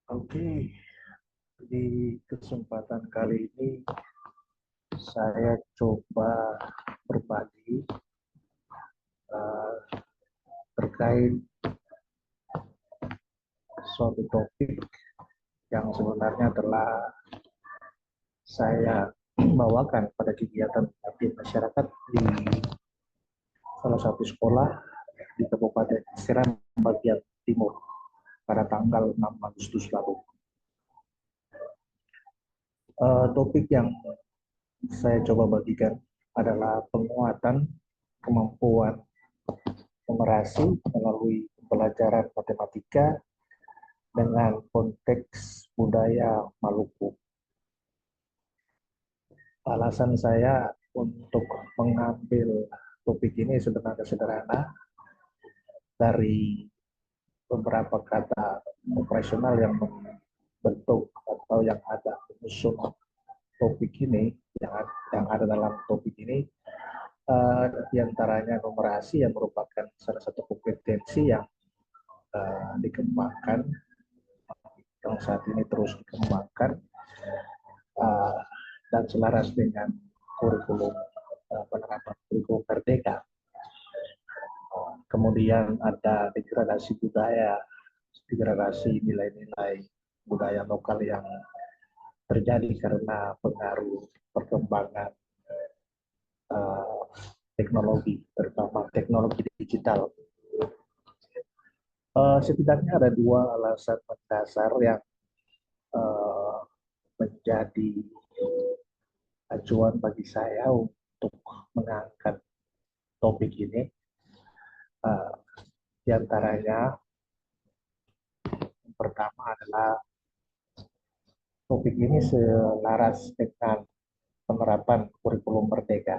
Oke, di kesempatan kali ini saya coba berbagi uh, terkait suatu topik yang sebenarnya telah saya bawakan pada kegiatan aktif masyarakat di salah satu sekolah di Kabupaten Seram bagian timur pada tanggal 6 Agustus lalu. Topik yang saya coba bagikan adalah penguatan kemampuan numerasi melalui pelajaran matematika dengan konteks budaya Maluku. Alasan saya untuk mengambil topik ini sebenarnya sederhana dari beberapa kata operasional yang membentuk atau yang ada mengusung topik ini, yang ada dalam topik ini, diantaranya numerasi yang merupakan salah satu kompetensi yang dikembangkan, yang saat ini terus dikembangkan uh, dan selaras dengan kurikulum penerapan kurikulum Merdeka. Kemudian ada degradasi nilai-nilai budaya lokal yang terjadi karena pengaruh perkembangan uh, teknologi, terutama teknologi digital. Setidaknya ada dua alasan mendasar yang uh, menjadi acuan bagi saya untuk mengangkat topik ini. Uh, di antaranya, yang pertama adalah topik ini selaras dengan penerapan kurikulum Merdeka,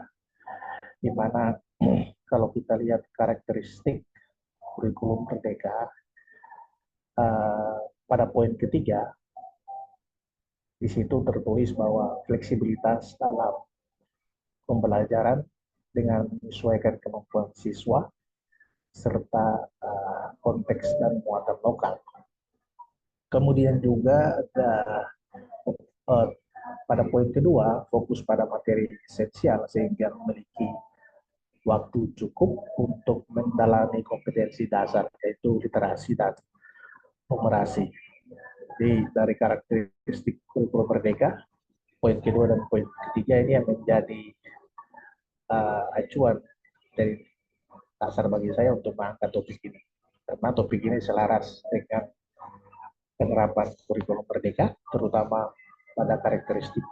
di mana kalau kita lihat karakteristik kurikulum Merdeka, pada poin ketiga, di situ tertulis bahwa fleksibilitas dalam pembelajaran dengan menyesuaikan kemampuan siswa serta konteks dan muatan lokal. Kemudian juga ada pada poin kedua, fokus pada materi esensial sehingga memiliki waktu cukup untuk mendalami kompetensi dasar, yaitu literasi dan numerasi. Jadi dari karakteristik kurikulum Merdeka, poin kedua dan poin ketiga ini yang menjadi acuan dari dasar bagi saya untuk mengangkat topik ini. Karena topik ini selaras dengan penerapan kurikulum Merdeka, terutama pada karakteristik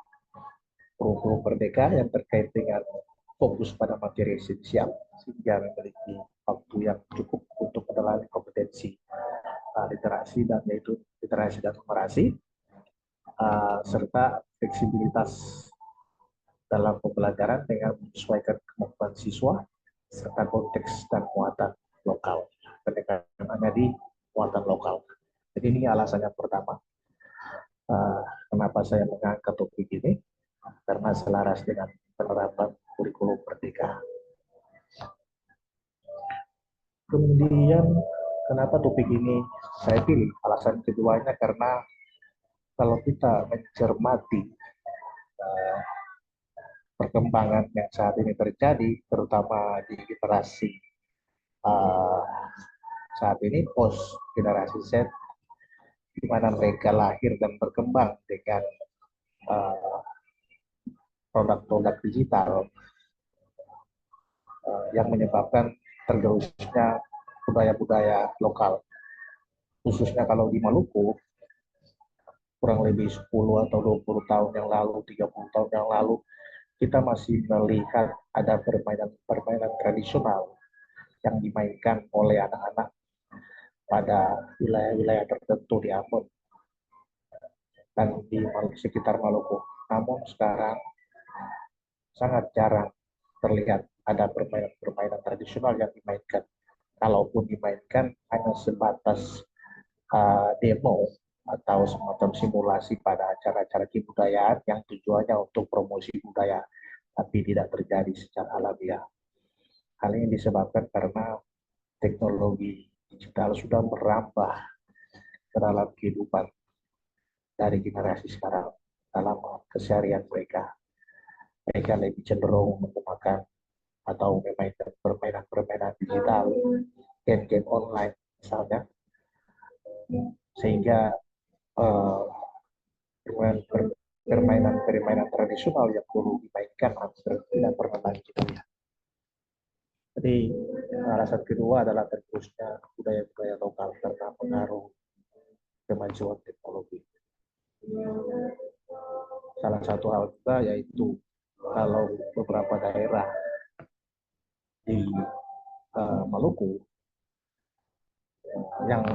kurikulum Merdeka yang terkait dengan fokus pada materi esensial, sehingga memiliki waktu yang cukup untuk mendalami kompetensi literasi dan yaitu literasi dan numerasi, serta fleksibilitas dalam pembelajaran dengan menyesuaikan kemampuan siswa serta konteks dan muatan lokal. Penekanannya di muatan lokal. Jadi ini alasan yang pertama. Kenapa saya mengangkat topik ini? Karena selaras dengan penerapan kurikulum Merdeka. Kemudian kenapa topik ini saya pilih? Alasan keduanya karena kalau kita mencermati perkembangan yang saat ini terjadi, terutama di generasi saat ini post generasi Z, di mana mereka lahir dan berkembang dengan produk-produk digital yang menyebabkan tergerusnya budaya-budaya lokal. Khususnya kalau di Maluku, kurang lebih 10 atau 20 tahun yang lalu, 30 tahun yang lalu, kita masih melihat ada permainan-permainan tradisional yang dimainkan oleh anak-anak pada wilayah-wilayah tertentu di Ambon dan di sekitar Maluku. Namun sekarang sangat jarang terlihat ada permainan-permainan tradisional yang dimainkan. Kalaupun dimainkan hanya sebatas demo atau semacam simulasi pada acara-acara kebudayaan yang tujuannya untuk promosi budaya, tapi tidak terjadi secara alamiah. Hal ini disebabkan karena teknologi digital sudah merambah ke dalam kehidupan dari generasi sekarang dalam keseharian mereka. Mereka lebih cenderung menggunakan atau memainkan permainan-permainan digital, game-game online misalnya, sehingga eh, permainan-permainan tradisional yang dulu dimainkan hampir tidak pernah lagi kita lihat. Jadi alasan kedua adalah tergerusnya budaya-budaya lokal karena pengaruh kemajuan teknologi. Salah satu hal juga yaitu kalau beberapa daerah di Maluku yang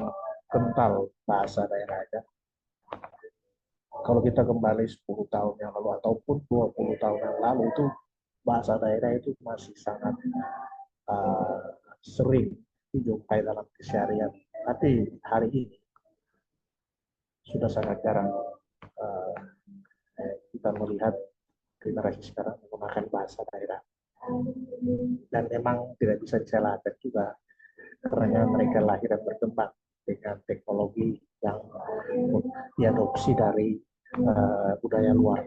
kental bahasa daerahnya, kalau kita kembali 10 tahun yang lalu ataupun 20 tahun yang lalu itu bahasa daerah itu masih sangat sering dijumpai dalam keseharian. Tapi hari ini sudah sangat jarang uh, kita melihat generasi sekarang menggunakan bahasa daerah. Dan memang tidak bisa disalahkan juga karena mereka lahir dan berkembang dengan teknologi yang diadopsi dari budaya luar.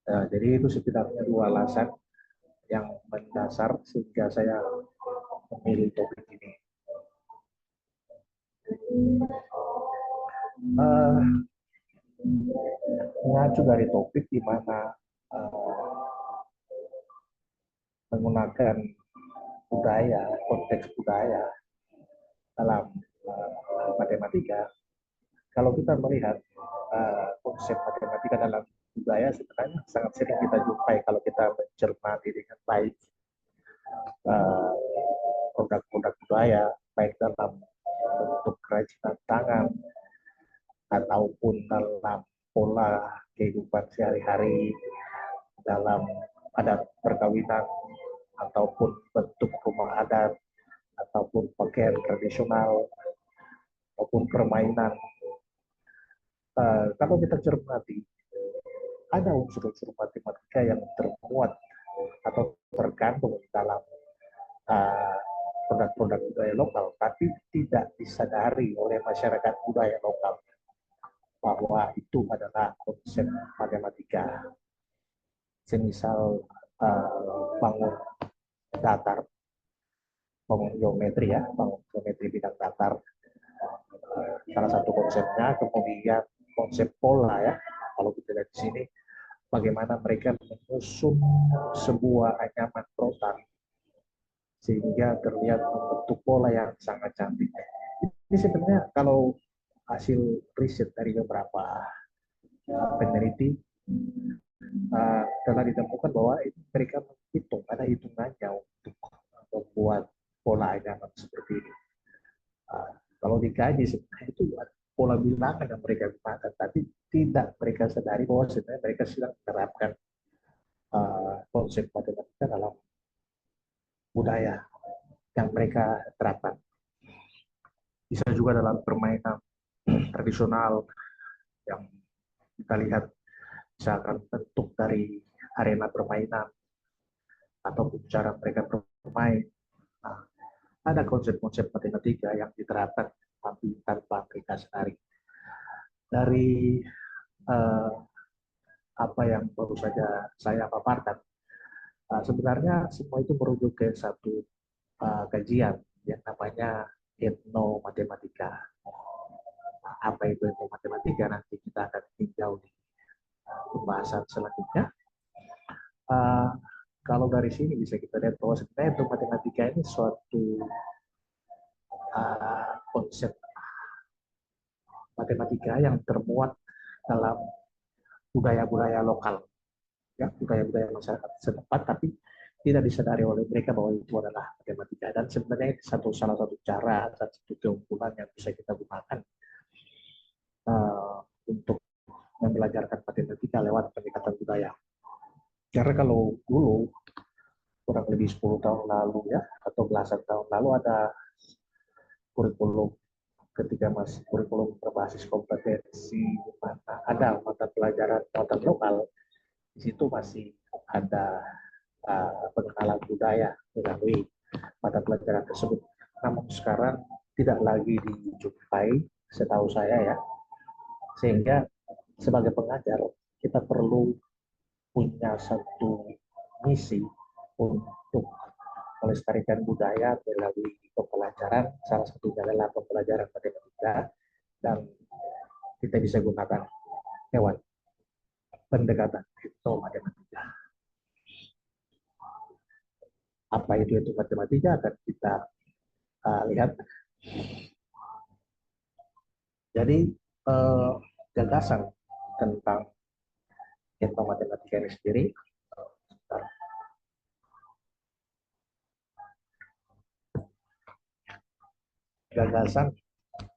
Jadi itu sebenarnya dua alasan yang mendasar sehingga saya memilih topik ini. Mengacu dari topik di mana menggunakan budaya, konteks budaya dalam matematika, kalau kita melihat konsep matematika dalam budaya sebenarnya sangat sering kita jumpai kalau kita mencermati dengan baik produk-produk budaya, baik dalam bentuk kerajinan tangan ataupun dalam pola kehidupan sehari-hari, dalam adat perkawinan ataupun bentuk rumah adat ataupun pakaian tradisional ataupun permainan. Kalau kita cermati, ada unsur-unsur matematika yang termuat atau terkandung dalam produk-produk budaya lokal, tapi tidak disadari oleh masyarakat budaya lokal bahwa itu adalah konsep matematika. Semisal bangun datar, bangun geometri ya, bangun geometri bidang datar. Salah satu konsepnya, kemudian konsep pola ya. Kalau kita lihat di sini, bagaimana mereka menyusun sebuah anyaman rotan sehingga terlihat membentuk pola yang sangat cantik. Ini sebenarnya kalau hasil riset dari beberapa peneliti telah ditemukan bahwa mereka menghitung, ada hitungannya untuk membuat pola anyaman seperti ini. Kalau dikaji sebenarnya itu pola bilangan yang mereka gunakan, tapi tidak mereka sadari bahwa sebenarnya mereka sedang menerapkan konsep matematika dalam budaya yang mereka terapkan. Bisa juga dalam permainan tradisional yang kita lihat, misalkan bentuk dari arena permainan ataupun cara mereka bermain. Nah, ada konsep-konsep matematika yang diterapkan tapi tanpa mereka sadari. Dari apa yang baru saja saya paparkan, sebenarnya semua itu merujuk ke satu kajian yang namanya etnomatematika. Apa itu etnomatematika? Nanti kita akan tinjau di pembahasan selanjutnya. Kalau dari sini bisa kita lihat bahwa sebenarnya etnomatematika ini suatu konsep matematika yang termuat dalam budaya-budaya lokal, ya, budaya-budaya masyarakat setempat, tapi tidak disadari oleh mereka bahwa itu adalah matematika. Dan sebenarnya salah satu cara, satu keunggulan yang bisa kita gunakan untuk membelajarkan matematika lewat pendekatan budaya. Karena kalau dulu, kurang lebih 10 tahun lalu ya, atau belasan tahun lalu ada kurikulum, ketika masih kurikulum berbasis kompetensi, mana ada mata pelajaran muatan lokal, di situ masih ada pengenalan budaya melalui mata pelajaran tersebut. Namun sekarang tidak lagi dijumpai, setahu saya ya, Sehingga sebagai pengajar kita perlu punya satu misi untuk melestarikan budaya melalui pembelajaran, salah satunya adalah pembelajaran matematika, dan kita bisa gunakan hewan pendekatan itu matematika. Apa itu matematika akan kita lihat. Jadi gagasan tentang etnomatematika ini sendiri, gagasan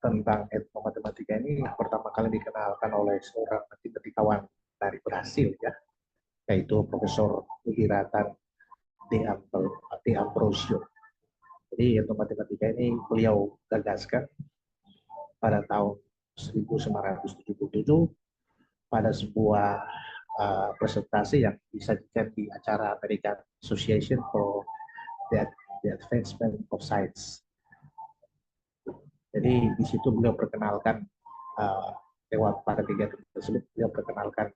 tentang etnomatematika ini pertama kali dikenalkan oleh seorang matematikawan dari Brasil, ya, yaitu Profesor Ubiratan de Ambrosio. Jadi etnomatematika ini beliau gagaskan pada tahun 1977 pada sebuah presentasi yang disajikan di acara American Association for the Advancement of Science. Jadi di situ beliau perkenalkan lewat pada kegiatan tersebut beliau perkenalkan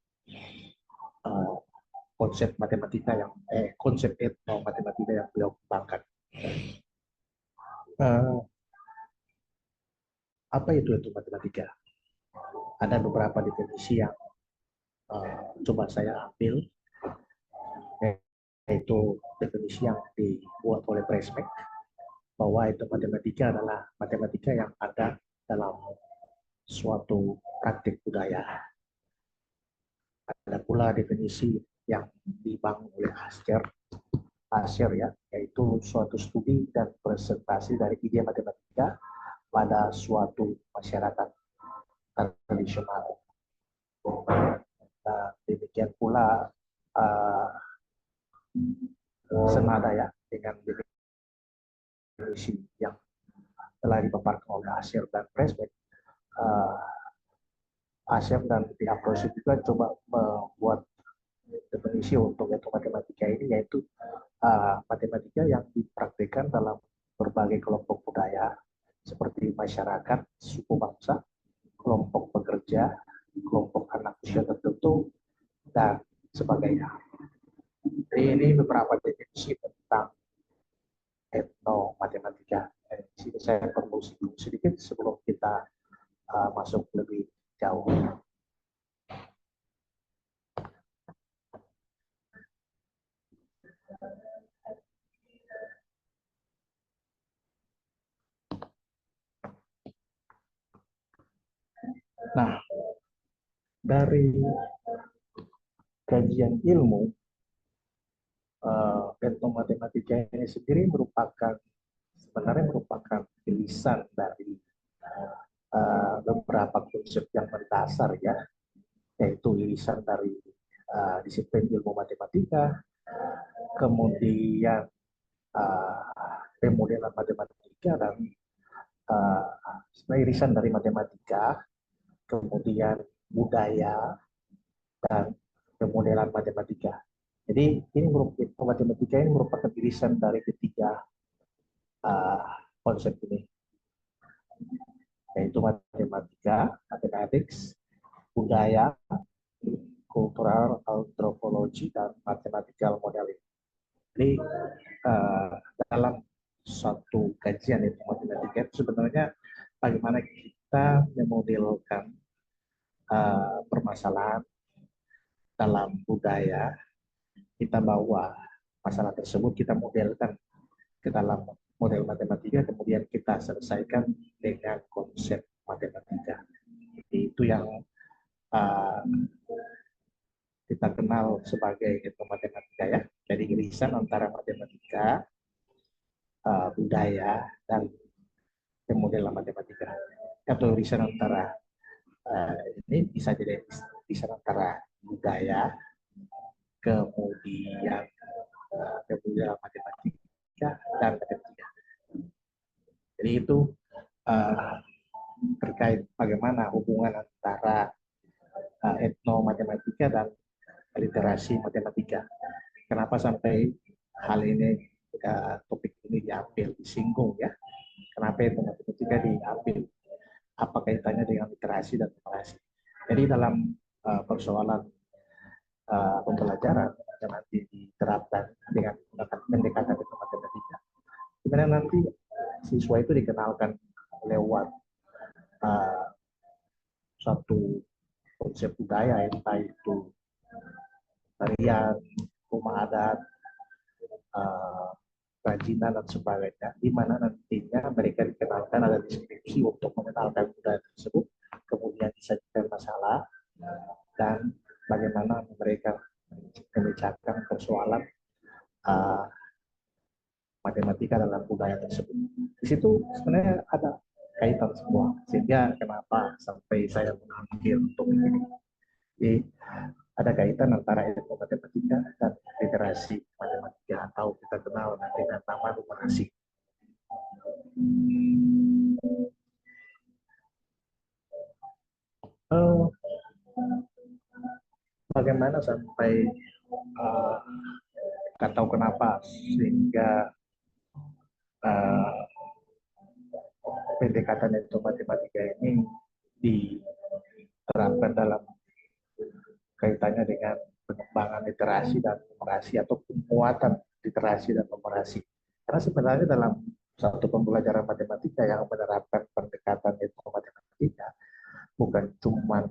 konsep matematika yang konsep etnomatematika yang beliau kembangkan. Apa itu matematika? Ada beberapa definisi yang coba saya ambil, yaitu definisi yang dibuat oleh Presbeck, bahwa itu matematika adalah matematika yang ada dalam suatu praktik budaya. Ada pula definisi yang dibangun oleh Asher, ya, yaitu suatu studi dan presentasi dari ide matematika pada suatu masyarakat tradisional. Nah, demikian pula senada, ya, dengan definisi yang telah dipaparkan oleh Asher dan Presbeck. Asher dan pihak proses juga coba membuat definisi untuk matematika ini, yaitu matematika yang dipraktikkan dalam berbagai kelompok budaya seperti masyarakat, suku bangsa, kelompok pekerja, kelompok anak usia tertentu, dan sebagainya. Jadi ini beberapa definisi tentang etnomatematika. Di sini saya perlu singgung sedikit sebelum kita masuk lebih jauh. Nah, dari kajian ilmu, etnomatematika ini sendiri sebenarnya merupakan irisan dari beberapa konsep yang mendasar, ya, yaitu irisan dari disiplin ilmu matematika, kemudian pemodelan matematika, dan irisan dari matematika, kemudian budaya, dan pemodelan matematika. Jadi matematika ini merupakan irisan dari ketiga konsep ini, yaitu matematika, mathematics, budaya, kultural antropologi, dan mathematical modeling. Jadi dalam suatu kajian itu matematika itu sebenarnya bagaimana kita memodelkan permasalahan dalam budaya, kita bawa masalah tersebut, kita modelkan ke dalam model matematika, kemudian kita selesaikan dengan konsep matematika. Jadi itu yang kita kenal sebagai etnomatematika, ya. Jadi irisan antara matematika, budaya, dan pemodelan matematika. Atau irisan antara ini bisa jadi irisan antara budaya, kemudian pemodelan matematika, dan matematika. Jadi itu terkait bagaimana hubungan antara etnomatematika dan literasi matematika. Kenapa sampai hal ini, topik ini disinggung, ya? Kenapa etnomatematika diambil? Apa kaitannya dengan literasi dan literasi? Jadi dalam persoalan pembelajaran yang nanti diterapkan dengan menggunakan pendekatan itu matematika, sebenarnya nanti siswa itu dikenalkan lewat uh, suatu konsep budaya, entah itu tarian, rumah adat, uh, kerajinan dan sebagainya, di mana nantinya mereka dikenalkan ada deskripsi untuk mengenalkan budaya tersebut, kemudian disajikan masalah, dan bagaimana mereka memecahkan persoalan uh, matematika dalam budaya tersebut. Di situ sebenarnya ada kaitan semua, sehingga kenapa sampai saya mengambil untuk ini. Jadi ada kaitan antara ilmu matematika dan literasi matematika, atau kita kenal dengan nama numerasi. Bagaimana sampai nggak tahu kenapa sehingga pendekatan ilmu matematika ini diterapkan dalam kaitannya dengan pengembangan literasi dan numerasi atau penguatan literasi dan numerasi. Karena sebenarnya dalam satu pembelajaran matematika yang menerapkan pendekatan ilmu matematika bukan cuma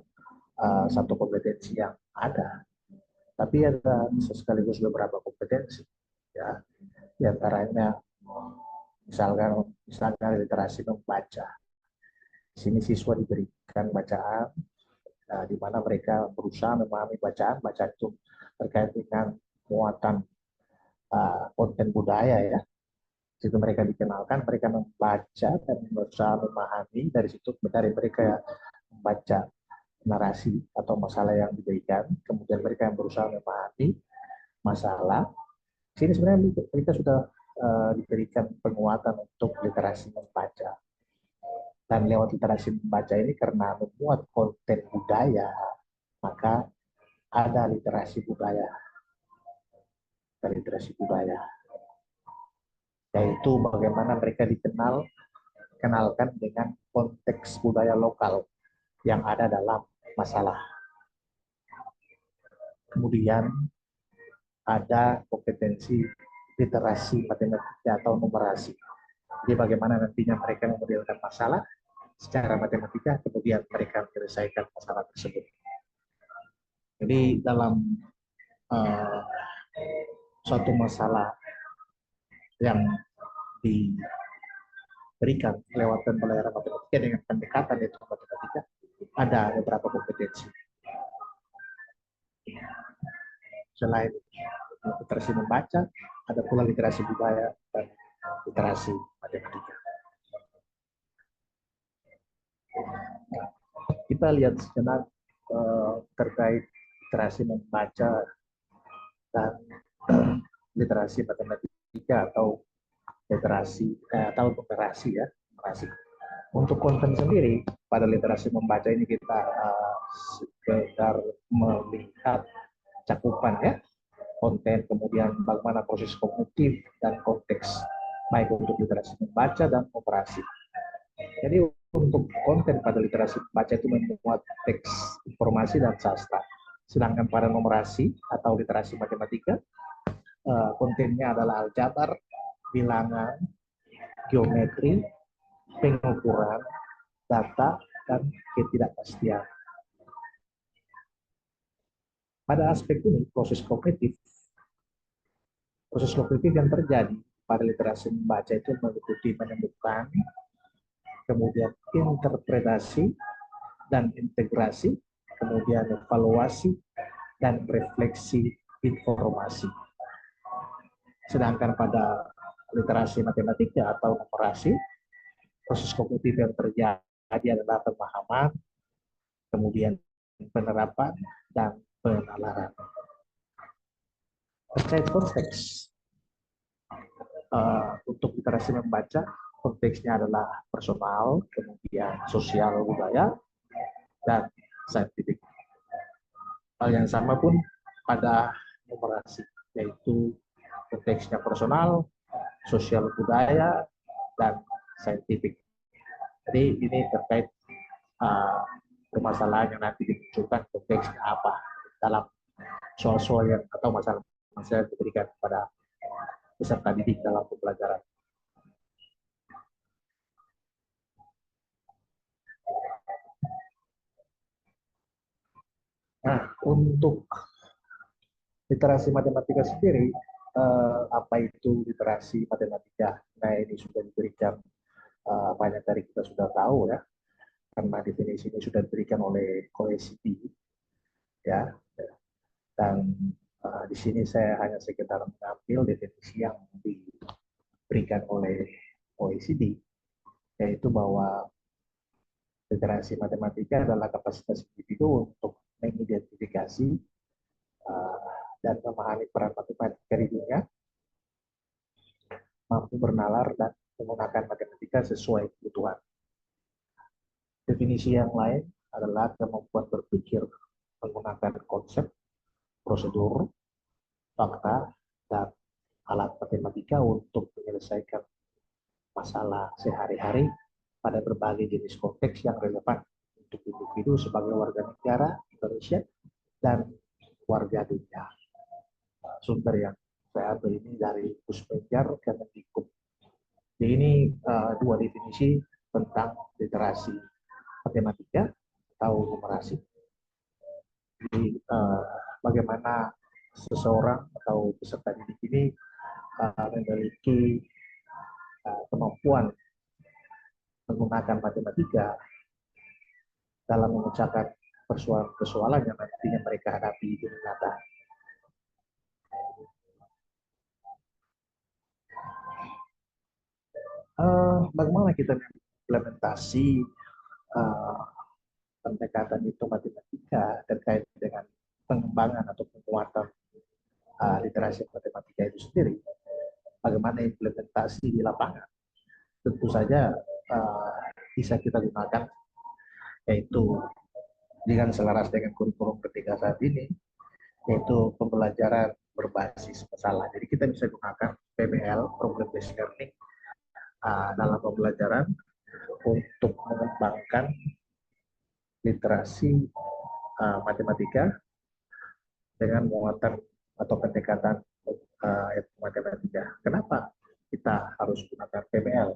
satu kompetensi yang ada, tapi ada sekaligus beberapa kompetensi. Ya, di antaranya misalkan literasi membaca. Di sini siswa diberikan bacaan di mana mereka berusaha memahami bacaan itu terkait dengan muatan konten budaya ya. Situ mereka dikenalkan, mereka membaca dan berusaha memahami, dari situ dari mereka membaca narasi atau masalah yang diberikan, kemudian mereka yang berusaha memahami masalah. Sini sebenarnya mereka sudah diberikan penguatan untuk literasi membaca. Dan lewat literasi membaca ini karena memuat konten budaya, maka ada literasi budaya. Literasi budaya, yaitu bagaimana mereka dikenalkan dengan konteks budaya lokal yang ada dalam masalah. Kemudian ada kompetensi literasi matematika atau numerasi. Jadi bagaimana nantinya mereka memodelkan masalah secara matematika, kemudian mereka menyelesaikan masalah tersebut. Jadi dalam suatu masalah yang diberikan lewat pembelajaran matematika dengan pendekatan itu matematika, ada beberapa kompetensi. Selain literasi membaca, ada pula literasi budaya dan literasi matematika. Kita lihat sejenak terkait literasi membaca dan literasi matematika atau literasi atau numerasi ya, numerasi. Untuk konten sendiri pada literasi membaca ini kita sekedar melihat cakupan ya, konten, kemudian bagaimana proses kognitif dan konteks, baik untuk literasi membaca dan numerasi. Jadi untuk konten pada literasi membaca itu memuat teks, informasi, dan sastra. Sedangkan pada numerasi atau literasi matematika, kontennya adalah aljabar, bilangan, geometri, pengukuran, data, dan ketidakpastian. Pada aspek ini, proses kognitif yang terjadi pada literasi membaca itu meliputi menemukan, kemudian interpretasi dan integrasi, kemudian evaluasi dan refleksi informasi. Sedangkan pada literasi matematika atau numerasi, proses kognitif yang terjadi adalah pemahaman, kemudian penerapan, dan penalaran. Terkait konteks, untuk literasi membaca, konteksnya adalah personal, kemudian sosial budaya, dan saintifik. Hal yang sama pun pada numerasi, yaitu konteksnya personal, sosial budaya, dan saintifik. Jadi ini terkait permasalahan yang nanti dimunculkan konteksnya apa dalam soal-soal yang atau masalah-masalah yang diberikan kepada peserta didik dalam pembelajaran. Nah, untuk literasi matematika sendiri, apa itu literasi matematika? Nah, ini sudah diberikan, banyak dari kita sudah tahu ya, karena definisi ini sudah diberikan oleh OECD ya. Dan di sini saya hanya sekedar mengambil definisi yang diberikan oleh OECD, yaitu bahwa literasi matematika adalah kapasitas individu untuk mengidentifikasi dan memahami peran matematika di dunia, mampu bernalar dan menggunakan matematika sesuai kebutuhan. Definisi yang lain adalah kemampuan berpikir menggunakan konsep, prosedur, fakta, dan alat matematika untuk menyelesaikan masalah sehari-hari pada berbagai jenis konteks yang relevan untuk individu sebagai warga negara Indonesia dan warga dunia. Sumber yang saya ambil ini dari Puspenjar Kemendikbud. Jadi ini dua definisi tentang literasi matematika atau numerasi. Jadi bagaimana seseorang atau peserta didik ini memiliki kemampuan menggunakan matematika dalam memecahkan persoalan-persoalan yang nantinya mereka hadapi di dunia nyata. Bagaimana kita implementasi pendekatan itu matematika terkait dengan pengembangan atau penguatan literasi matematika itu sendiri? Bagaimana implementasi di lapangan? Tentu saja bisa kita gunakan, yaitu dengan selaras dengan kurikulum ketika saat ini, yaitu pembelajaran berbasis masalah. Jadi kita bisa gunakan PBL, Problem Based Learning, dalam pembelajaran untuk mengembangkan literasi matematika dengan muatan atau pendekatan matematika. Kenapa kita harus gunakan PBL?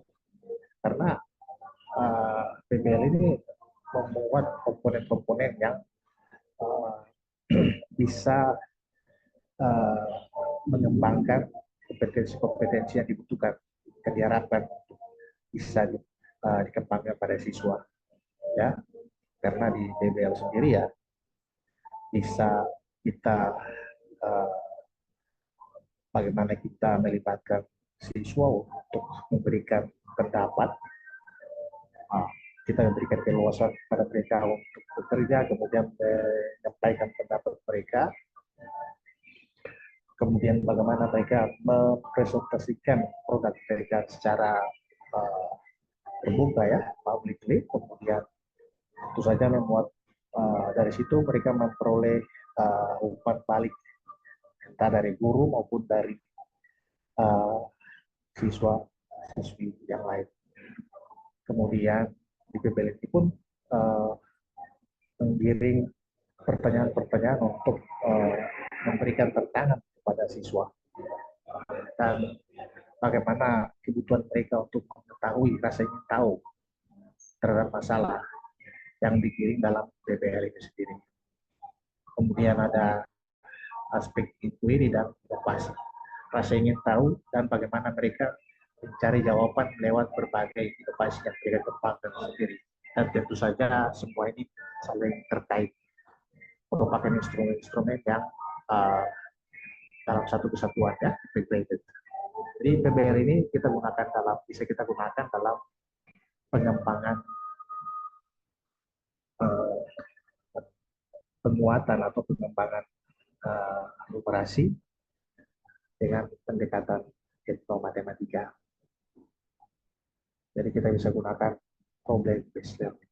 Karena PBL ini memuat komponen-komponen yang bisa mengembangkan kompetensi-kompetensi yang dibutuhkan, yang diharapkan bisa dikembangkan pada siswa, ya. Karena di PBL sendiri ya bisa kita bagaimana kita melibatkan siswa untuk memberikan pendapat, kita memberikan keluasan pada mereka untuk bekerja, kemudian menyampaikan pendapat mereka, kemudian bagaimana mereka mempresentasikan produk mereka secara terbuka ya, publicly, kemudian tentu saja membuat dari situ mereka memperoleh umpan balik entah dari guru maupun dari siswa-siswi yang lain. Kemudian di PBL ini pun menggiring pertanyaan-pertanyaan untuk memberikan tantangan kepada siswa dan bagaimana kebutuhan mereka untuk mengetahui, rasa ingin tahu terhadap masalah yang digiring dalam PBL itu sendiri. Kemudian ada aspek inquiry dan inovasi, rasa ingin tahu dan bagaimana mereka mencari jawaban lewat berbagai inovasi yang mereka kembangkan sendiri. Dan tentu saja semua ini saling terkait, merupakan instrumen-instrumen yang dalam satu kesatuan ya, integrated. Jadi PBL ini bisa kita gunakan dalam pengembangan penguatan atau pengembangan numerasi dengan pendekatan etnomatematika. Jadi kita bisa gunakan problem based learning.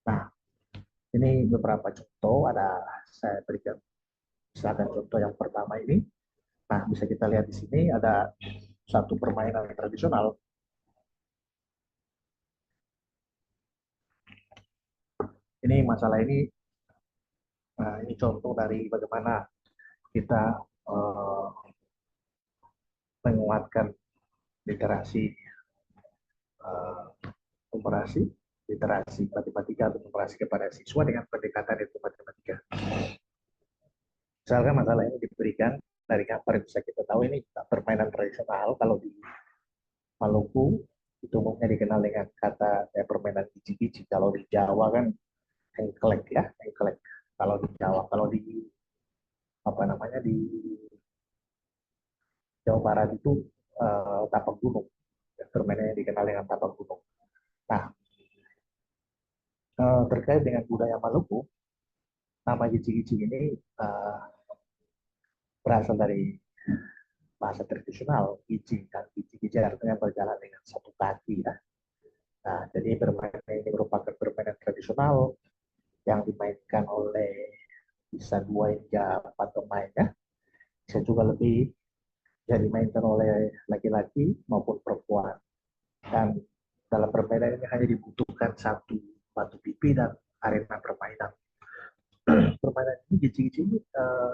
Nah, ini beberapa contoh, saya berikan misalkan contoh yang pertama ini. Nah, bisa kita lihat di sini ada satu permainan tradisional Ini masalah ini contoh dari bagaimana kita menguatkan literasi uh, numerasi, literasi matematika atau numerasi kepada siswa dengan pendekatan itu matematika. Misalkan masalah ini diberikan dari gambar bisa kita tahu ini permainan tradisional. Kalau di Maluku itu umumnya dikenal dengan kata permainan biji-biji. Kalau di Jawa kan engklek ya, engklek. Kalau di Jawa, kalau di apa namanya di Jawa Barat itu tapak gunung. Ya, permainan yang dikenal dengan tapak gunung. Nah, terkait dengan budaya Maluku, nama gici-gici ini berasal dari bahasa tradisional gici dan gici-gici artinya berjalan dengan satu kaki ya. Nah, jadi permainan ini merupakan permainan tradisional yang dimainkan oleh bisa 2 hingga 4 pemain ya. Bisa juga lebih, bisa dimainkan oleh laki-laki maupun perempuan. Dan dalam permainan ini hanya dibutuhkan satu batu pipi dan arena permainan. Permainan ini gici-gici ini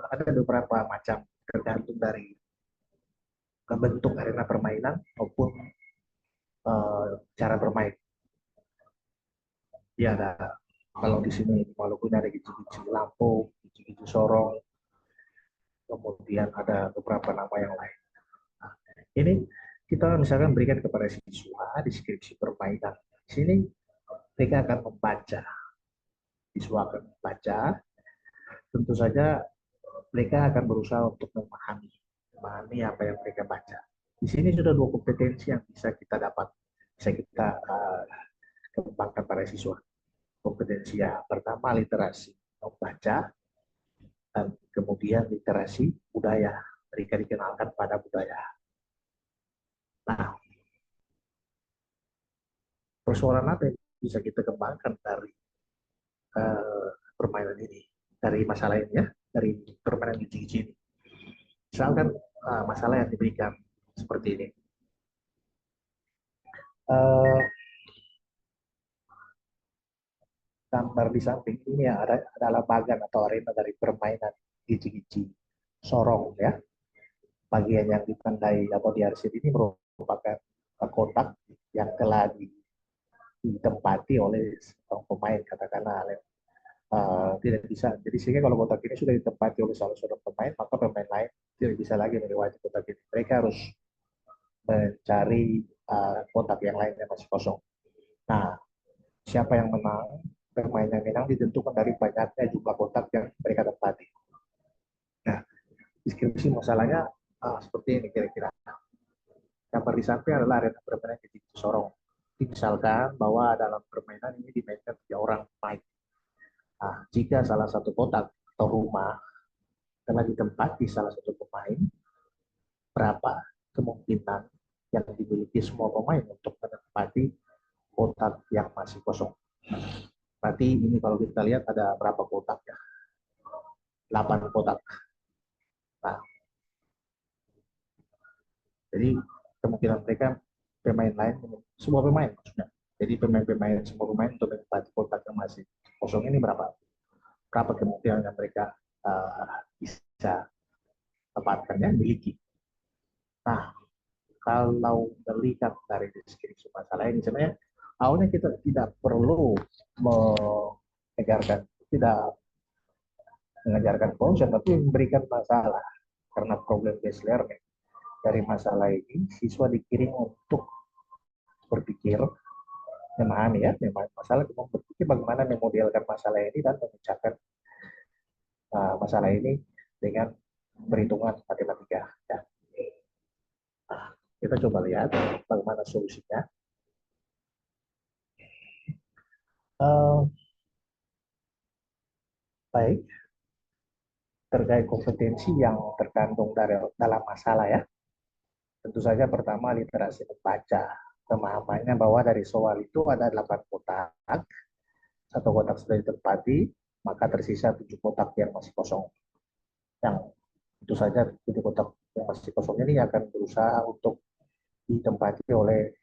ada beberapa macam tergantung dari bentuk arena permainan maupun cara bermain. Ya ada kalau di sini di Maluku ada gici-gici lampu, gici-gici sorong, kemudian ada beberapa nama yang lain. Nah, ini kita misalkan berikan kepada siswa deskripsi permainan. Di sini mereka akan membaca, siswa akan membaca. Tentu saja mereka akan berusaha untuk memahami apa yang mereka baca. Di sini sudah 2 kompetensi yang bisa kita dapat, bisa kita kembangkan pada siswa. Kompetensi yang pertama literasi membaca, dan kemudian literasi budaya, mereka dikenalkan pada budaya. Nah, persoalan apa yang bisa kita kembangkan dari permainan ini, dari masalah ini ya, dari permainan gici-gici ini. Misalkan masalah yang diberikan seperti ini. Gambar di samping ini adalah bagan atau arena dari permainan gici-gici sorong ya. Bagian yang ditandai atau diarsip ini merupakan kotak yang telah ditempati oleh seorang pemain katakanlah tidak bisa. Jadi sehingga kalau kotak ini sudah ditempati oleh salah seorang pemain, maka pemain lain tidak bisa lagi melewati kotak ini. Mereka harus mencari kotak yang lain yang masih kosong. Nah, siapa yang menang, pemain yang menang ditentukan dari banyaknya jumlah kotak yang mereka tempati. Nah, deskripsi masalahnya seperti ini kira-kira. Gambar di samping adalah arena permainan gici sorong. Misalkan bahwa dalam permainan ini dimainkan 3 orang pemain. Nah, jika salah satu kotak atau rumah telah ditempati salah satu pemain, berapa kemungkinan yang dimiliki semua pemain untuk menempati kotak yang masih kosong. Berarti ini kalau kita lihat ada berapa kotak ya? 8 kotak. Nah, jadi kemungkinan mereka pemain lain, semua pemain maksudnya. Jadi pemain-pemain, semua pemain untuk menempati kotak yang masih kosong ini berapa? Berapa kemungkinan yang mereka bisa dapatkan ya, miliki. Nah, kalau melihat dari deskripsi masalah ini, sebenarnya awalnya kita tidak perlu mengajarkan konsep, tapi memberikan masalah karena problem based learning. Dari masalah ini, siswa dikirim untuk berpikir, memahami ya, memahami masalah, berpikir bagaimana memodelkan masalah ini dan memecahkan masalah ini dengan perhitungan matematika. Ya. Nah, kita coba lihat bagaimana solusinya. Baik, terkait kompetensi yang terkandung dalam masalah ya. Tentu saja pertama literasi membaca. Pemahamannya bahwa dari soal itu ada 8 kotak, 1 kotak sudah ditempati, maka tersisa 7 kotak yang masih kosong. Yang tentu saja 7 kotak yang masih kosong ini akan berusaha untuk ditempati oleh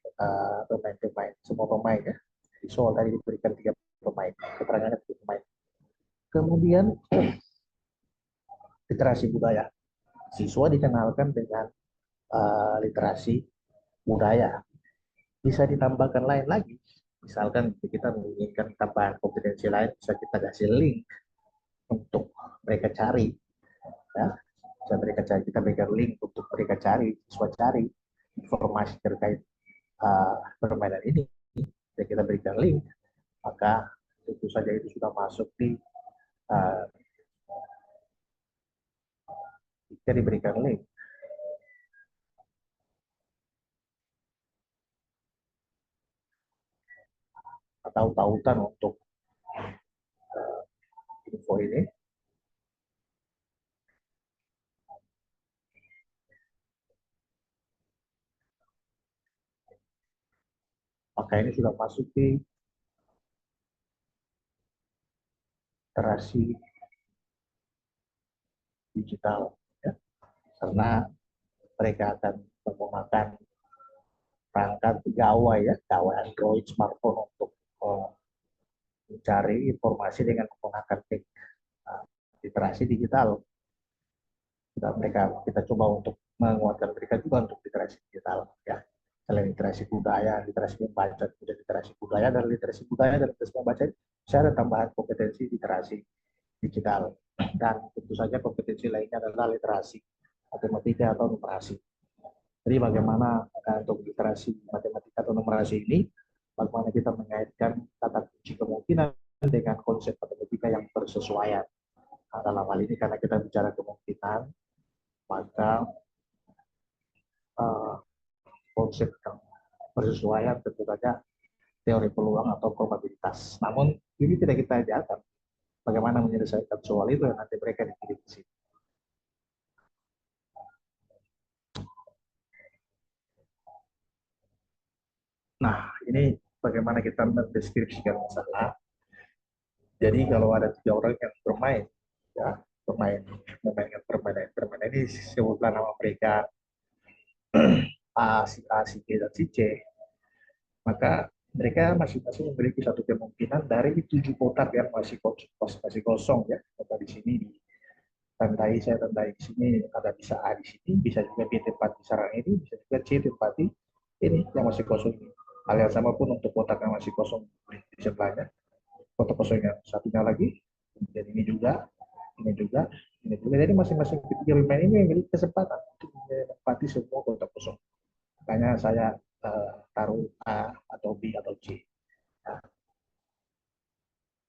pemain-pemain, semua pemain ya. Di soal tadi diberikan 3 pemain, keterangannya 3 pemain. Kemudian literasi budaya. Siswa dikenalkan dengan literasi budaya. Bisa ditambahkan lain lagi. Misalkan kita menginginkan tambahan kompetensi lain, bisa kita kasih link untuk mereka cari. Ya. Bisa mereka cari, kita berikan link untuk mereka cari, siswa cari informasi terkait permainan ini. Dan kita berikan link, maka tentu saja itu sudah masuk di uh, jika diberikan link atau tautan untuk info ini, maka ini sudah masuk di literasi digital, ya. Karena mereka akan menggunakan perangkat gawai, ya, gawai Android smartphone untuk mencari informasi dengan menggunakan literasi digital. Kita coba untuk menguatkan mereka juga untuk literasi digital, ya. Selain literasi budaya, literasi membaca, kemudian literasi budaya dan literasi membaca, saya ada tambahan kompetensi literasi digital. Dan tentu saja kompetensi lainnya adalah literasi matematika atau numerasi. Jadi bagaimana untuk literasi matematika atau numerasi ini, bagaimana kita mengaitkan kata kunci kemungkinan dengan konsep matematika yang bersesuaian. Nah, dalam hal ini karena kita bicara kemungkinan, maka uh, konsep yang bersesuaian tentu saja teori peluang atau probabilitas. Namun ini tidak kita ajarkan bagaimana menyelesaikan soal itu yang nanti mereka dikirim di sini. Nah, ini bagaimana kita mendeskripsikan masalah. Jadi kalau ada 3 orang yang bermain, ya, memainkan permainan ini sebutlah nama mereka A, si B, dan si C, maka mereka masing-masing memiliki satu kemungkinan dari 7 kotak yang masih kosong, ya. Contoh di sini saya tandai di sini ada bisa A di sini, bisa juga B tempat di sarang ini, bisa juga C tempat di ini yang masih kosong ini. Hal yang sama pun untuk kotak yang masih kosong di sebelahnya, kotak kosong yang satunya lagi, kemudian ini juga, ini juga, ini juga. Jadi masing-masing ketiga pemain ini memiliki kesempatan untuk menempati semua kotak kosong. Makanya saya taruh A atau B atau C. Nah,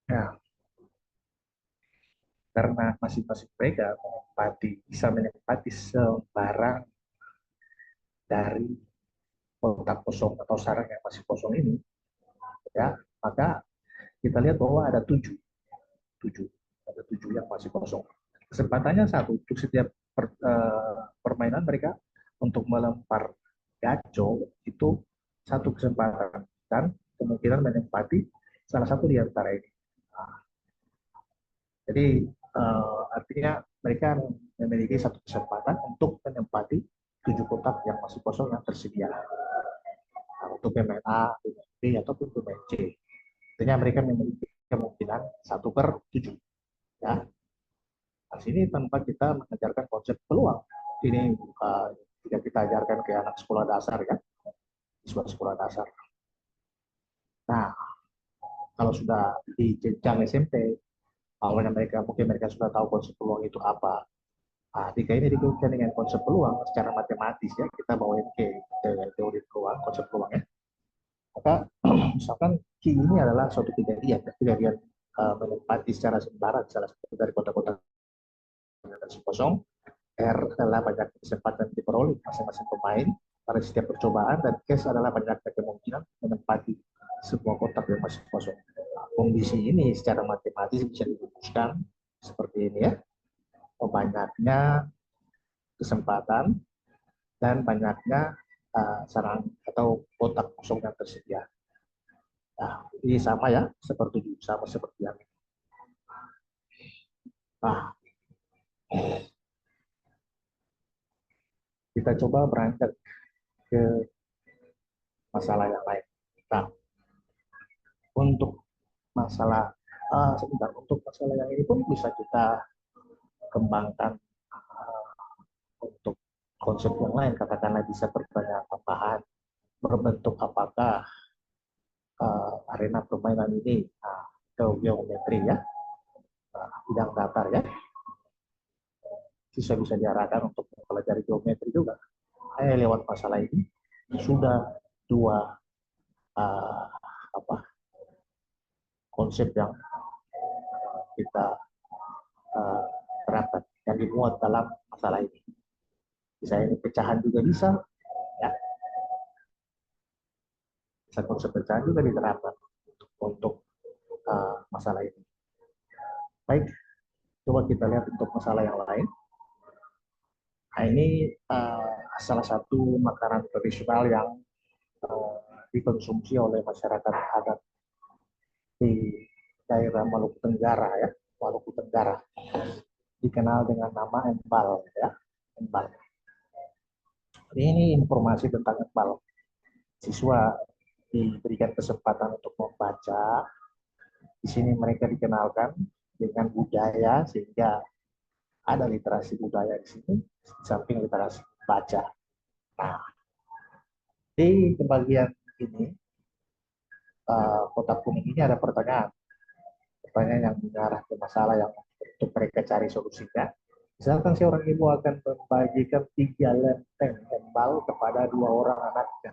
nah, karena masing-masing mereka bisa menempati sebarang dari kotak kosong atau sarang yang masih kosong ini, ya, maka kita lihat bahwa ada 7, ada 7 yang masih kosong. Kesempatannya satu untuk setiap permainan mereka untuk melempar gaco itu satu kesempatan dan kemungkinan menempati salah satu di antara ini. Nah, jadi artinya mereka memiliki satu kesempatan untuk menempati 7 kotak yang masih kosong yang tersedia. Nah, untuk pemain A, pemain B, ataupun pemain C. Artinya mereka memiliki kemungkinan 1/7. Ya. Nah, sini tanpa kita mengajarkan konsep peluang. Ini tidak kita ajarkan ke anak sekolah dasar, ya, siswa sekolah dasar. Nah, kalau sudah di jenjang SMP, awalnya mungkin mereka sudah tahu konsep peluang itu apa. Nah, jika ini dikaitkan dengan konsep peluang secara matematis, ya, kita bawain ke teori peluang, konsep peluang, ya. Maka misalkan Q ini adalah suatu kejadian menempati secara sembarangan salah satu dari kota-kota yang kosong. R adalah banyak kesempatan diperoleh masing-masing pemain pada setiap percobaan, dan cash adalah banyaknya kemungkinan menempati sebuah kotak yang masih kosong. Nah, kondisi ini secara matematis bisa dirumuskan seperti ini, ya. Banyaknya kesempatan dan banyaknya sarang atau kotak kosong yang tersedia. Nah, ini sama, ya, sama seperti yang ini. Nah, kita coba berangkat ke masalah yang lain. Nah, untuk masalah Sebentar, untuk masalah yang ini pun bisa kita kembangkan untuk konsep yang lain, katakanlah bisa pertanyaan tambahan berbentuk apakah arena permainan ini ke geometri ya, bidang datar ya, siswa bisa diarahkan untuk mempelajari geometri juga. Lewat masalah ini sudah dua uh, apa konsep yang kita terapkan yang dimuat dalam masalah ini. Bisa ini pecahan juga bisa, ya. Bisa konsep pecahan juga diterapkan untuk masalah ini. Baik, coba kita lihat untuk masalah yang lain. Nah, ini salah satu makanan tradisional yang dikonsumsi oleh masyarakat adat di daerah Maluku Tenggara ya, Maluku Tenggara, dikenal dengan nama empal ya, empal. Ini informasi tentang empal. Siswa diberikan kesempatan untuk membaca. Di sini mereka dikenalkan dengan budaya sehingga ada literasi budaya di sini, di samping literasi baca. Nah, di bagian ini kotak kuning ini ada pertanyaan yang mengarah ke masalah yang untuk mereka cari solusinya. Misalkan seorang ibu akan membagikan 3 lempeng embal kepada 2 orang anaknya.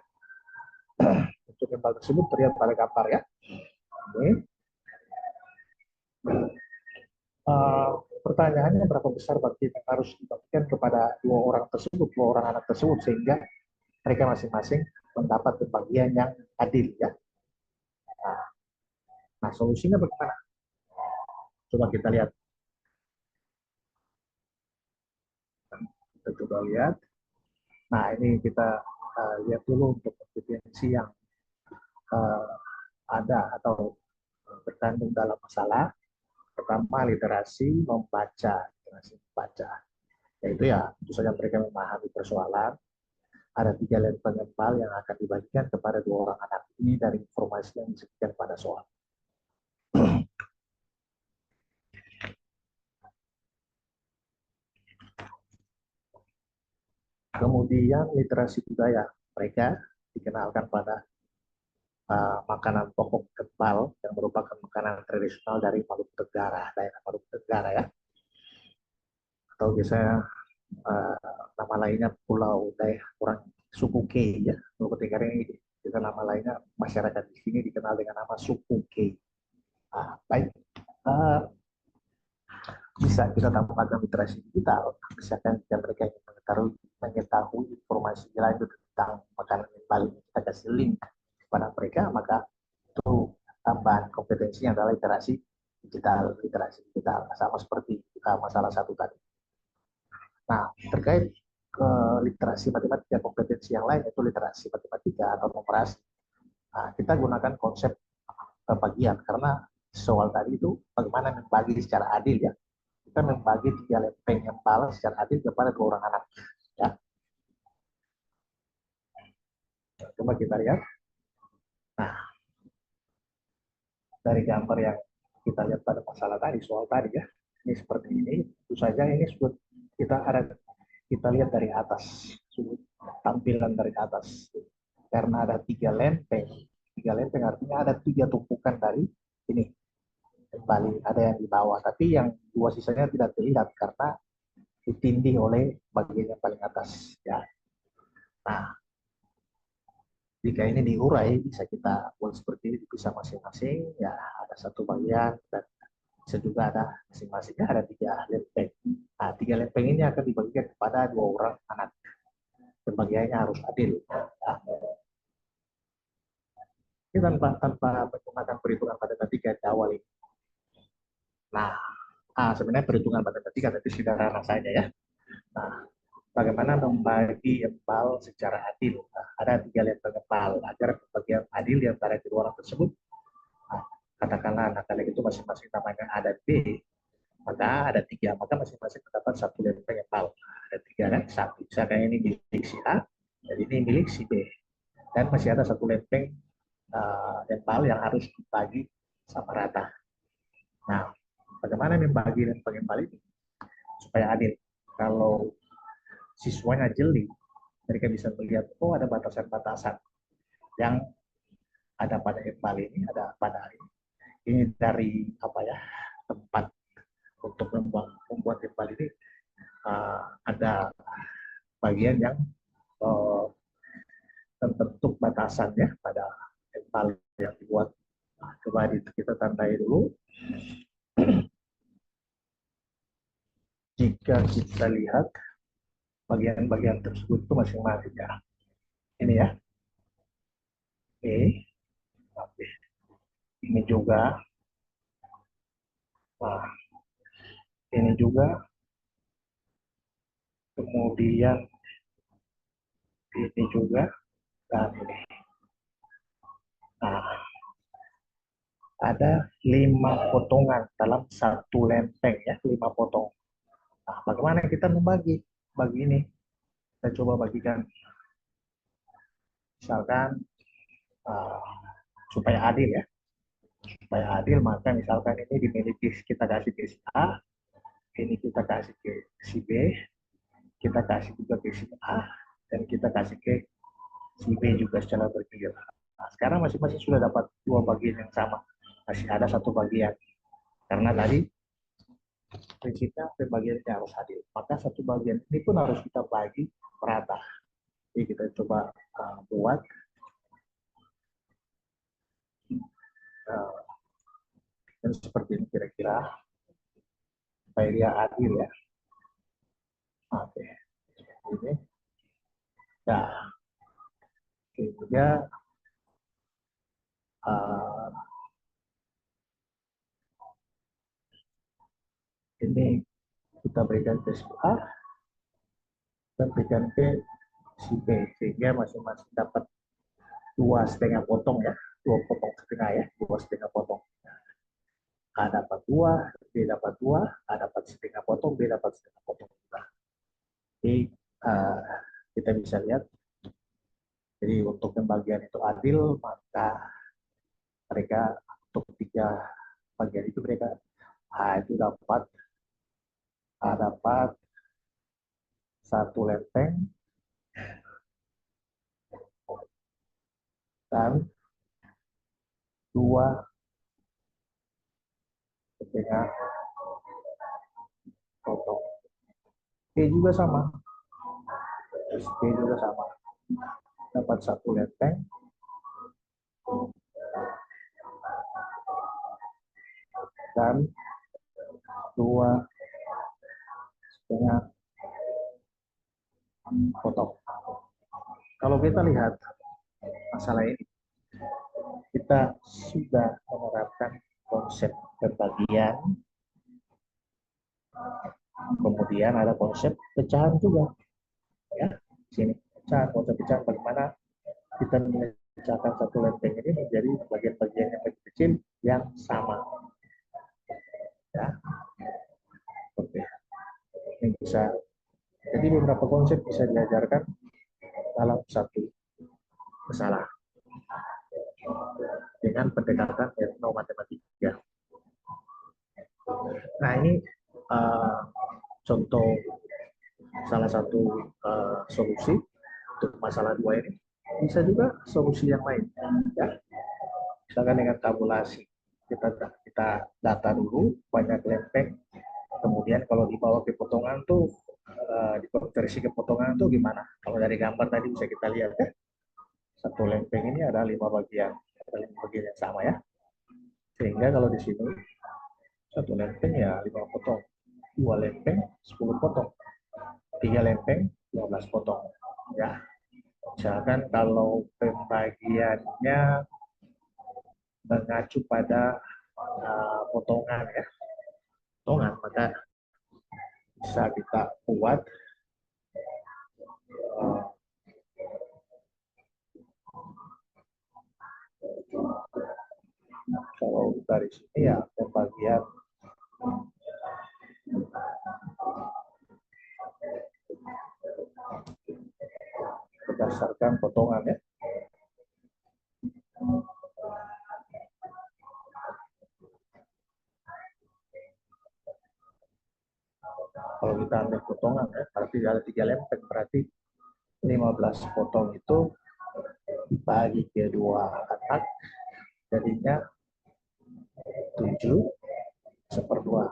Untuk embal tersebut terlihat pada gambar ya. Ini. Pertanyaannya berapa besar bagi yang harus dibagikan kepada 2 orang tersebut, 2 orang anak tersebut, sehingga mereka masing-masing mendapat pembagian yang adil ya. Nah, solusinya bagaimana? Coba kita lihat. Kita coba lihat. Nah, ini kita lihat dulu untuk kompetensi yang ada atau terkandung dalam masalah. Pertama, literasi membaca. Literasi membaca. Yaitu ya, tentu saja mereka memahami persoalan. Ada 3 lempeng embal yang akan dibagikan kepada 2 orang anak. Ini dari informasi yang disebutkan pada soal. Kemudian literasi budaya, mereka dikenalkan pada makanan pokok kepal yang merupakan makanan tradisional dari Maluku Tenggara, daerah Maluku Tenggara ya. Atau biasanya nama lainnya Pulau daerah orang suku K ya. Maluku Tenggara ini kita nama lainnya masyarakat di sini dikenal dengan nama suku K. Baik. Bisa kita tambahkan literasi digital, misalkan jika mereka ingin mengetahui informasi lanjut tentang makanan yang paling kita kasih link kepada mereka, maka itu tambahan kompetensinya adalah literasi digital, sama seperti masalah satu tadi. Nah, terkait literasi matematika, kompetensi yang lain itu literasi matematika atau numerasi. Nah, kita gunakan konsep pembagian karena soal tadi itu bagaimana membagi secara adil ya. Kita membagi 3 lempeng embal secara adil kepada 2 orang anak. Ya. Coba kita lihat. Nah, dari gambar yang kita lihat pada masalah tadi, soal tadi ya, ini seperti ini. Tentu saja ini sudah kita lihat dari atas, tampilan dari atas. Karena ada 3 lempeng. 3 lempeng artinya ada 3 tumpukan dari ini. Kembali ada yang di bawah, tapi yang 2 sisanya tidak terlihat karena ditindih oleh bagian yang paling atas ya. Nah, jika ini diurai bisa kita buat seperti ini, bisa masing-masing ya, ada satu bagian dan bisa juga ada masing-masingnya ada 3 lempeng. Nah, 3 lempeng ini akan dibagikan kepada 2 orang anak. Pembagiannya harus adil. Ya. Ini tanpa menggunakan perhitungan matematika di awal ini. Nah, sebenarnya perhitungan matematika tapi sederhana saja ya. Nah, bagaimana membagi embal secara adil? Nah, ada 3 lempeng embal agar pembagian adil di antara kedua orang tersebut. Nah, katakanlah anak-anak itu masing-masing namanya A dan B, maka ada 3, maka masing-masing mendapat 1 lempeng embal. Ada 3 kan, 1. Misalkan ini milik si A, dan ini milik si B. Dan masih ada 1 lempeng embal yang harus dibagi sama rata. Nah, bagaimana membagi dan pengembali ini supaya adil? Kalau siswanya jeli, mereka bisa melihat, oh ada batasan-batasan yang ada pada embal ini, ada pada ini dari apa ya, tempat untuk membuat embal ini ada bagian yang uh, terbentuk batasannya pada embal yang dibuat. Nah, coba kita tandai dulu. Jika kita lihat bagian-bagian tersebut itu masing-masing ya. Ini ya, ini, ini juga, nah, ini juga, kemudian ini juga, dan ini. Nah, ada 5 potongan dalam satu lempeng ya, 5 potong. Nah, bagaimana kita membagi? Bagi ini, kita coba bagikan. Misalkan uh, supaya adil ya, supaya adil maka misalkan ini dimiliki, kita kasih ke si A, ini kita kasih ke si B, kita kasih juga ke si A, dan kita kasih ke si B juga secara bergilir. Nah, sekarang masing-masing sudah dapat 2 bagian yang sama, masih ada 1 bagian. Karena tadi prinsipnya pembagiannya harus adil. Maka 1 bagian ini pun harus kita bagi merata. Jadi kita coba buat dan seperti ini kira-kira supaya dia adil ya. Oke, ini. Nah, juga ini kita berikan ke si A dan berikan ke si B sehingga masing-masing dapat 2,5 potong ya, 2 potong setengah ya, 2,5 potong. A dapat 2, B dapat 2, A dapat setengah potong, B dapat setengah potong. Jadi kita bisa lihat, jadi untuk pembagian itu adil, maka mereka untuk 3 bagian itu mereka A itu dapat 1 lempeng dan 2 setengah potong. B juga sama, B juga sama, dapat 1 lempeng dan 2 setengah potong. Kalau kita lihat masalah ini, kita sudah menerapkan konsep pembagian, kemudian ada konsep pecahan juga. Ya, sini pecahan, konsep pecahan bagaimana kita memecahkan 1 lempeng ini menjadi bagian-bagian yang lebih kecil yang sama. Ya, oke. Ini bisa, jadi beberapa konsep bisa diajarkan dalam satu masalah dengan pendekatan etnomatematika. Nah, ini contoh salah satu solusi untuk masalah 2 ini. Bisa juga solusi yang lain. Ya. Misalkan dengan tabulasi, kita data dulu banyak lempeng, kemudian kalau dibawa ke potongan tuh dikonversi ke potongan tuh gimana? Kalau dari gambar tadi bisa kita lihat ya, 1 lempeng ini ada 5 bagian, ada 5 bagian yang sama ya. Sehingga kalau di sini 1 lempeng ya 5 potong, 2 lempeng 10 potong, 3 lempeng 15 potong. Ya, misalkan kalau pembagiannya mengacu pada potongan ya, potongan, maka bisa kita buat kalau dari sini ya pembagian berdasarkan potongan ya. Kalau kita ambil potongan ya, berarti ada 3 lempeng, berarti 15 potong itu dibagi ke 2 anak, jadinya 7/2.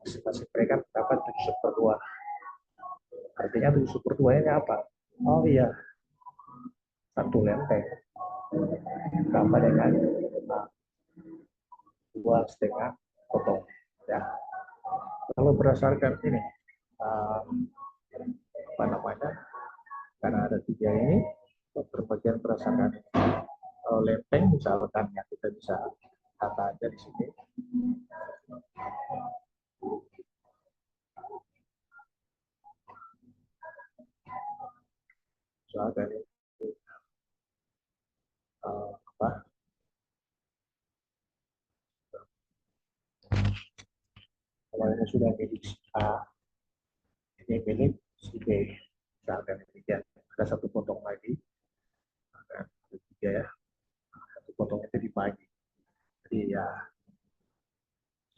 Masing-masing mereka dapat 7/2. Artinya 7/2 ini apa? Oh iya, 1 lempeng sama dengan 2,5 potong. Ya. Kalau berdasarkan ini, apa namanya? Karena ada 3 ini, berbagian berdasarkan ini. Kalau lempeng misalkan ya kita bisa kata aja di sini. Misalkan ini apa? Kalau ini sudah milik si A, ini milik si B. Misalkan demikian. Ada 1 potong lagi. Ada 3 ya. 1 potong itu dibagi. Jadi ya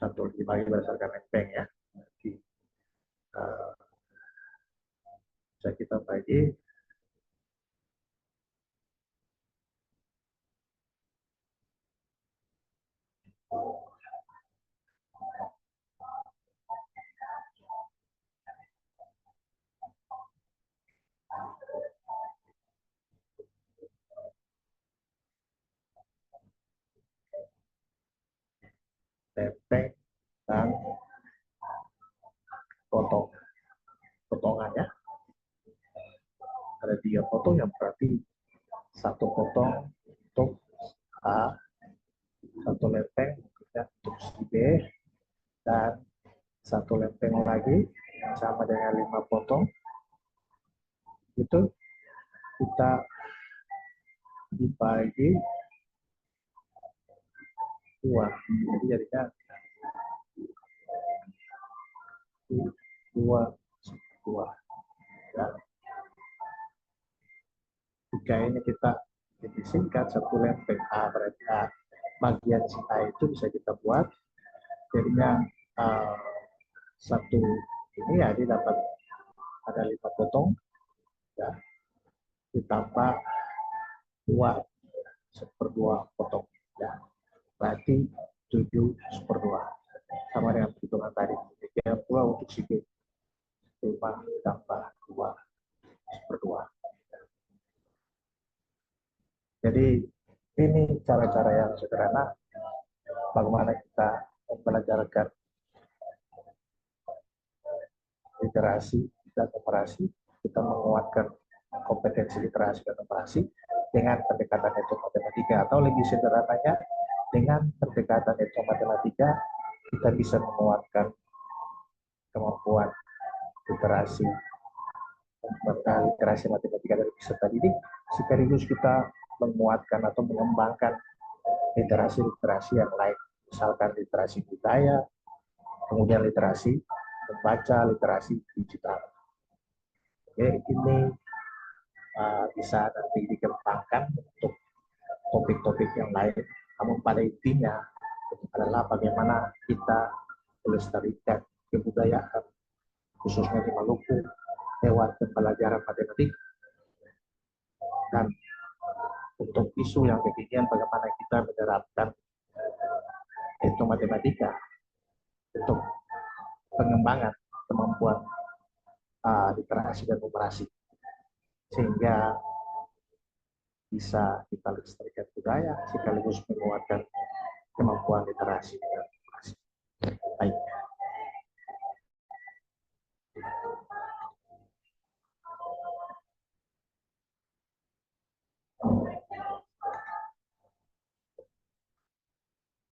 1 dibagi berdasarkan lempeng ya. Jadi bisa kita bagi lempeng dan potongannya. Ada 3 potong yang berarti 1 potong untuk A, 1 lempeng ya, untuk si B, dan 1 lempeng lagi yang sama dengan 5 potong itu kita dibagi 2. Jadi jadinya 2/2 ya. Jika ini kita jadi singkat 1 lempeng A, berarti A bagian si A itu bisa kita buat jadinya satu ini ya, dia dapat ada 5 potong ya, ditambah 2/2 potong ya, berarti 7/2 sama dengan perhitungan tadi. Demikian pula untuk si B, 5 tambah 2/2. Jadi ini cara-cara yang sederhana bagaimana kita mempelajarkan literasi dan numerasi, kita menguatkan kompetensi literasi dan numerasi dengan pendekatan hitung matematika, atau lebih sederhananya dengan pendekatan hitung matematika kita bisa menguatkan kemampuan literasi matematika dari peserta didik, sekaligus kita menguatkan atau mengembangkan literasi-literasi yang lain, misalkan literasi budaya, kemudian literasi membaca, literasi digital. Oke, ini bisa nanti dikembangkan untuk topik-topik yang lain. Namun pada intinya adalah bagaimana kita melestarikan kebudayaan, khususnya di Maluku, lewat pembelajaran matematik. Dan untuk isu yang kekinian, bagaimana kita menerapkan hitung matematika untuk pengembangan kemampuan literasi dan numerasi, sehingga bisa kita lestarikan budaya sekaligus menguatkan kemampuan literasi.